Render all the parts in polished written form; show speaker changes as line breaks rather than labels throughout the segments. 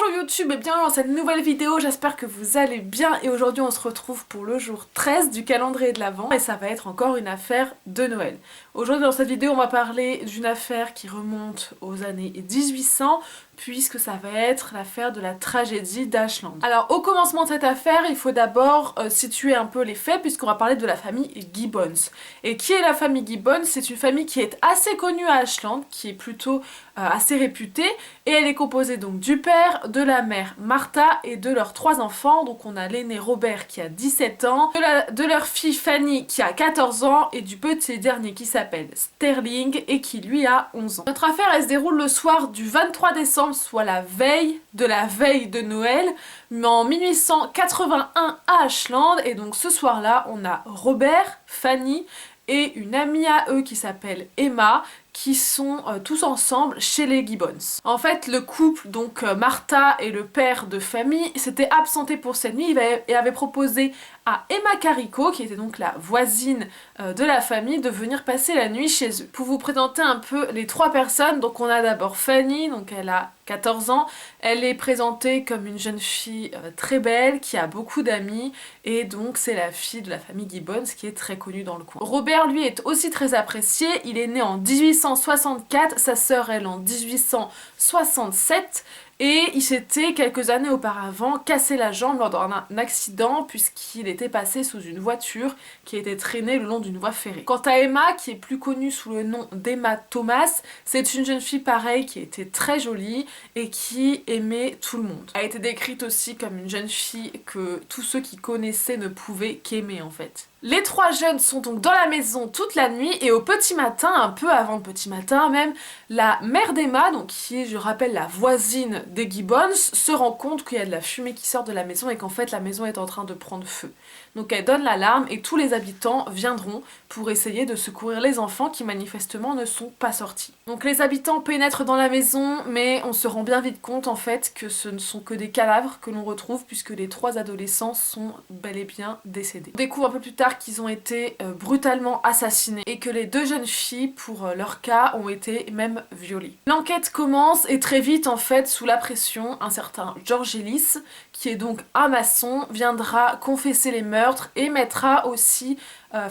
Bonjour YouTube et bienvenue dans cette nouvelle vidéo, j'espère que vous allez bien et aujourd'hui on se retrouve pour le jour 13 du calendrier de l'Avent et ça va être encore une affaire de Noël. Aujourd'hui dans cette vidéo on va parler d'une affaire qui remonte aux années 1800 puisque ça va être l'affaire de la tragédie d'Ashland. Alors au commencement de cette affaire il faut d'abord situer un peu les faits puisqu'on va parler de la famille Gibbons. Et qui est la famille Gibbons? C'est une famille qui est assez connue à Ashland, qui est plutôt assez réputée et elle est composée donc du père, de la mère Martha et de leurs 3 enfants. Donc on a l'aîné Robert qui a 17 ans, de leur fille Fanny qui a 14 ans et du petit dernier qui s'appelle Sterling et qui lui a 11 ans. Notre affaire elle se déroule le soir du 23 décembre, soit la veille de Noël, mais en 1881 à Ashland. Et donc ce soir-là on a Robert, Fanny et une amie à eux qui s'appelle Emma qui sont tous ensemble chez les Gibbons. En fait, le couple, donc Martha et le père de famille, s'était absenté pour cette nuit et avait proposé à Emma Carico, qui était donc la voisine de la famille, de venir passer la nuit chez eux. Pour vous présenter un peu les 3 personnes, donc on a d'abord Fanny, donc elle a 14 ans, elle est présentée comme une jeune fille très belle, qui a beaucoup d'amis, et donc c'est la fille de la famille Gibbons qui est très connue dans le coin. Robert lui est aussi très apprécié, il est né en 1864, sa sœur elle en 1867, et il s'était quelques années auparavant cassé la jambe lors d'un accident puisqu'il était passé sous une voiture qui était traînée le long d'une voie ferrée. Quant à Emma, qui est plus connue sous le nom d'Emma Thomas, c'est une jeune fille pareille qui était très jolie et qui aimait tout le monde. Elle a été décrite aussi comme une jeune fille que tous ceux qui connaissaient ne pouvaient qu'aimer en fait. Les 3 jeunes sont donc dans la maison toute la nuit et au petit matin, un peu avant le petit matin même, la mère d'Emma, donc qui est, je rappelle, la voisine des Gibbons, se rend compte qu'il y a de la fumée qui sort de la maison et qu'en fait la maison est en train de prendre feu. Donc elle donne l'alarme et tous les habitants viendront pour essayer de secourir les enfants qui manifestement ne sont pas sortis. Donc les habitants pénètrent dans la maison mais on se rend bien vite compte en fait que ce ne sont que des cadavres que l'on retrouve puisque les 3 adolescents sont bel et bien décédés. On découvre un peu plus tard qu'ils ont été brutalement assassinés et que les 2 jeunes filles, pour leur cas, ont été même violées. L'enquête commence et très vite en fait, sous la pression, un certain George Ellis, qui est donc un maçon, viendra confesser les meurtres et mettra aussi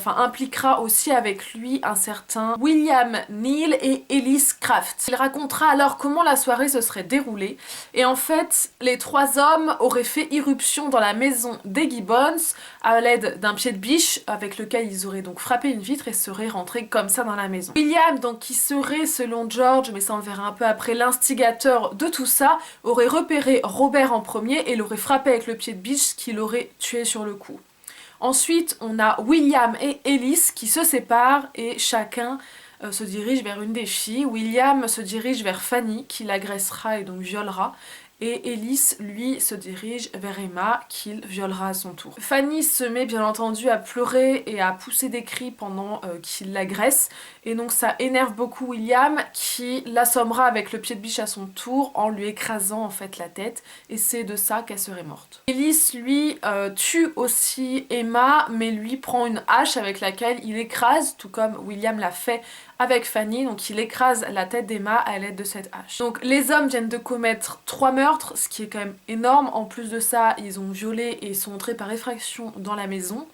impliquera aussi avec lui un certain William Neal et Ellis Craft. Il racontera alors comment la soirée se serait déroulée et en fait les 3 hommes auraient fait irruption dans la maison des Gibbons à l'aide d'un pied de biche avec lequel ils auraient donc frappé une vitre et seraient rentrés comme ça dans la maison. William, donc qui serait selon George, mais ça on le verra un peu après, l'instigateur de tout ça, aurait repéré Robert en premier et l'aurait frappé avec le pied de biche qui l'aurait tué sur le coup. Ensuite, on a William et Ellis qui se séparent et chacun se dirige vers une des filles. William se dirige vers Fanny qui l'agressera et donc violera. Et Ellis, lui, se dirige vers Emma, qu'il violera à son tour. Fanny se met bien entendu à pleurer et à pousser des cris pendant qu'il l'agresse. Et donc ça énerve beaucoup William, qui l'assommera avec le pied de biche à son tour en lui écrasant en fait la tête. Et c'est de ça qu'elle serait morte. Ellis, lui, tue aussi Emma, mais lui prend une hache avec laquelle il écrase, tout comme William l'a fait avec Fanny, donc il écrase la tête d'Emma à l'aide de cette hache. Donc les hommes viennent de commettre 3 meurtres, ce qui est quand même énorme. En plus de ça, ils ont violé et sont entrés par effraction dans la maison.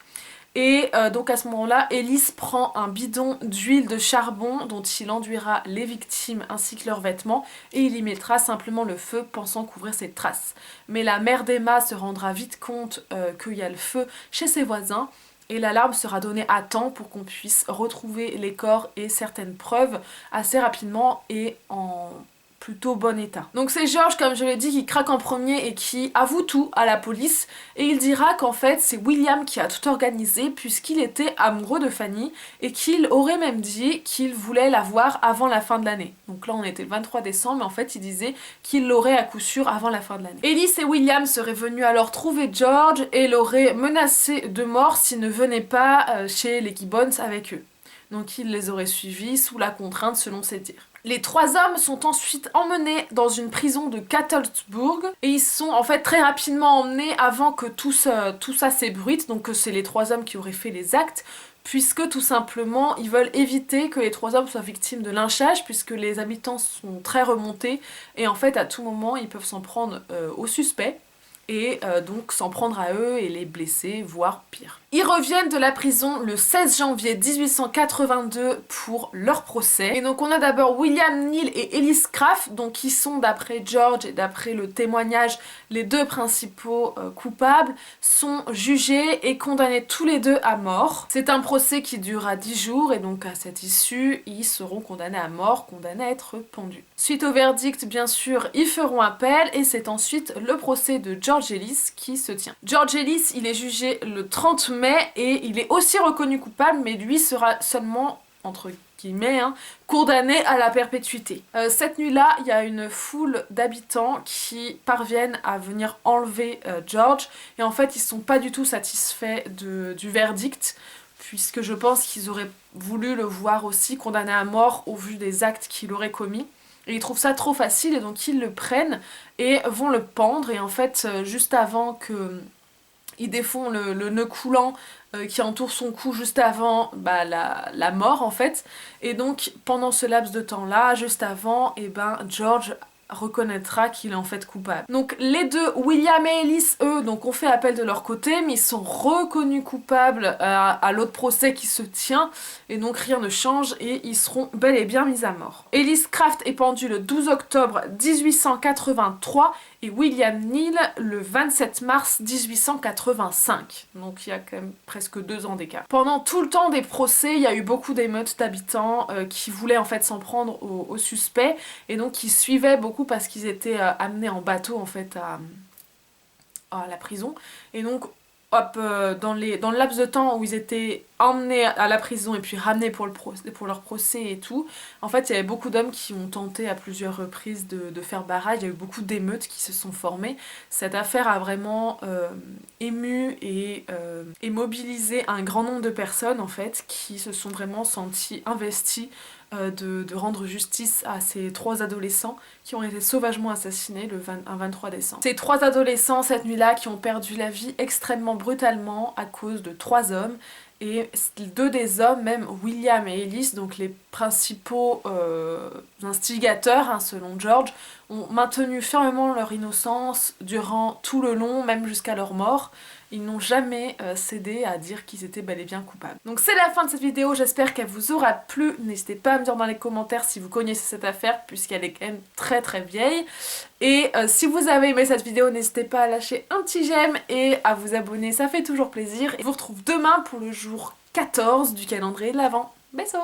Et donc à ce moment-là, Ellis prend un bidon d'huile de charbon dont il enduira les victimes ainsi que leurs vêtements et il y mettra simplement le feu pensant couvrir ses traces. Mais la mère d'Emma se rendra vite compte qu'il y a le feu chez ses voisins et l'alarme sera donnée à temps pour qu'on puisse retrouver les corps et certaines preuves assez rapidement et en plutôt bon état. Donc c'est George, comme je l'ai dit, qui craque en premier et qui avoue tout à la police et il dira qu'en fait c'est William qui a tout organisé puisqu'il était amoureux de Fanny et qu'il aurait même dit qu'il voulait la voir avant la fin de l'année. Donc là on était le 23 décembre mais en fait il disait qu'il l'aurait à coup sûr avant la fin de l'année. Ellis et William seraient venus alors trouver George et l'auraient menacé de mort s'il ne venait pas chez les Gibbons avec eux. Donc il les aurait suivis sous la contrainte selon ses dires. Les 3 hommes sont ensuite emmenés dans une prison de Catlettsburg et ils sont en fait très rapidement emmenés avant que tout ça s'ébruite, donc c'est les 3 hommes qui auraient fait les actes, puisque tout simplement ils veulent éviter que les 3 hommes soient victimes de lynchage, puisque les habitants sont très remontés et en fait à tout moment ils peuvent s'en prendre aux suspects et donc s'en prendre à eux et les blesser, voire pire. Ils reviennent de la prison le 16 janvier 1882 pour leur procès. Et donc on a d'abord William Neal et Ellis Craft, donc qui sont d'après George et d'après le témoignage les 2 principaux coupables, sont jugés et condamnés tous les 2 à mort. C'est un procès qui durera 10 jours et donc à cette issue, ils seront condamnés à mort, condamnés à être pendus. Suite au verdict, bien sûr, ils feront appel et c'est ensuite le procès de George Ellis qui se tient. George Ellis, il est jugé le 30 mai et il est aussi reconnu coupable, mais lui sera seulement, entre guillemets, condamné à la perpétuité. Cette nuit-là, il y a une foule d'habitants qui parviennent à venir enlever George et en fait, ils sont pas du tout satisfaits du verdict, puisque je pense qu'ils auraient voulu le voir aussi condamné à mort au vu des actes qu'il aurait commis. Et ils trouvent ça trop facile et donc ils le prennent et vont le pendre. Et en fait, juste avant qu'ils défont le nœud coulant qui entoure son cou juste avant la mort en fait. Et donc pendant ce laps de temps là, juste avant, George reconnaîtra qu'il est en fait coupable. Donc les 2, William et Ellis, eux, donc ont fait appel de leur côté, mais ils sont reconnus coupables à l'autre procès qui se tient, et donc rien ne change et ils seront bel et bien mis à mort. Ellis Craft est pendu le 12 octobre 1883 et William Neal le 27 mars 1885. Donc il y a quand même presque 2 ans d'écart. Pendant tout le temps des procès, il y a eu beaucoup d'émeutes d'habitants qui voulaient en fait s'en prendre aux suspects et donc qui suivaient beaucoup parce qu'ils étaient amenés en bateau en fait à la prison. Et donc hop, dans le laps de temps où ils étaient emmenés à la prison et puis ramenés pour leur procès et tout, en fait il y avait beaucoup d'hommes qui ont tenté à plusieurs reprises de faire barrage, il y a eu beaucoup d'émeutes qui se sont formées. Cette affaire a vraiment ému et mobilisé un grand nombre de personnes en fait qui se sont vraiment senties investies de rendre justice à ces 3 adolescents qui ont été sauvagement assassinés un 23 décembre. Ces 3 adolescents cette nuit-là qui ont perdu la vie extrêmement brutalement à cause de 3 hommes et 2 des hommes, même William et Ellis, donc les principaux instigateurs selon George, ont maintenu fermement leur innocence durant tout le long, même jusqu'à leur mort. Ils n'ont jamais cédé à dire qu'ils étaient bel et bien coupables. Donc c'est la fin de cette vidéo, j'espère qu'elle vous aura plu. N'hésitez pas à me dire dans les commentaires si vous connaissez cette affaire, puisqu'elle est quand même très très vieille. Et si vous avez aimé cette vidéo, n'hésitez pas à lâcher un petit j'aime et à vous abonner, ça fait toujours plaisir. Et je vous retrouve demain pour le jour 14 du calendrier de l'Avent. Bisous!